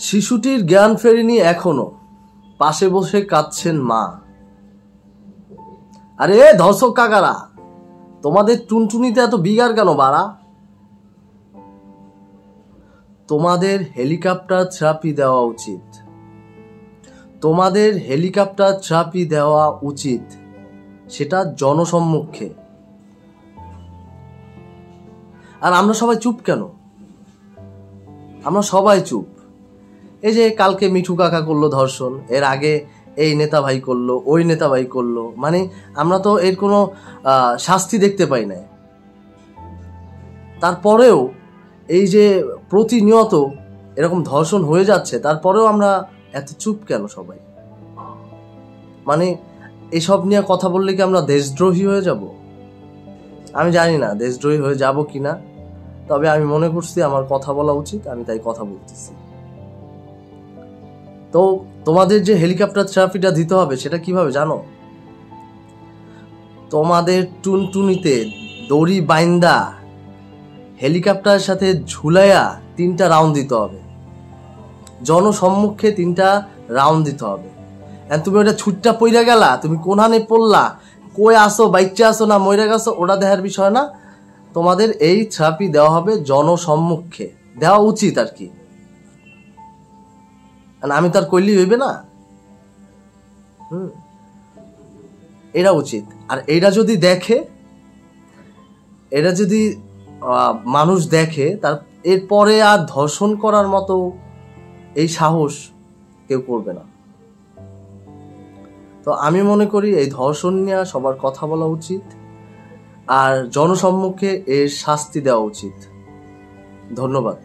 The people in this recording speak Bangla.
শিশুটির জ্ঞান ফেরেনি এখনো, পাশে বসে কাঁদছেন মা। আরে ধর্ষক কাকারা, তোমাদের টুনটুনিতে এত বিগার কেন বাড়া? তোমাদের হেলিকপ্টার থেরাপি দেওয়া উচিত, তোমাদের হেলিকপ্টার থেরাপি দেওয়া উচিত, সেটা জনসম্মুখে। আর আমরা সবাই চুপ কেন? আমরা সবাই চুপ। এই যে কালকে মিঠু কাকা করলো ধর্ষণ, এর আগে এই নেতা ভাই করলো, ওই নেতা ভাই করলো, মানে আমরা তো এর কোনো শাস্তি দেখতে পাই না। তারপরেও এই যে প্রতিনিয়ত এরকম ধর্ষণ হয়ে যাচ্ছে, তারপরেও আমরা এত চুপ কেন সবাই? মানে এসব নিয়ে কথা বললে কি আমরা দেশদ্রোহী হয়ে যাব? আমি জানি না দেশদ্রোহী হয়ে যাব কিনা, তবে আমি মনে করছি আমার কথা বলা উচিত, আমি তাই কথা বলতেছি। তো তোমাদের যে হেলিকপ্টার থেরাপিটা দিতে হবে সেটা কিভাবে জানো? তোমাদের টুনটুনিতে দড়ি বাইন্দা হেলিকপ্টারের সাথে ঝুলাইয়া 3টা রাউন্ড দিতে হবে, জনসম্মুখে 3টা রাউন্ড দিতে হবে। তুমি ওটা ছুটটা পইরা গেলা, তুমি কোনখানে পড়লা, কই আসো, বাইচে আসো না মইরা গেছো, ওটা দেখার বিষয় না। তোমাদের এই থেরাপি দেওয়া হবে জনসম্মুখে, দেওয়া উচিত আর কি। আমি তার কইলি হইবে না। এটা উচিত। আর এটা যদি দেখে, এটা যদি মানুষ দেখে, তার এরপরে আর ধর্ষণ করার মতো এই সাহস কেউ করবে না। তো আমি মনে করি এই ধর্ষণ নিয়ে সবার কথা বলা উচিত, আর জনসম্মুখে এর শাস্তি দেওয়া উচিত। ধন্যবাদ।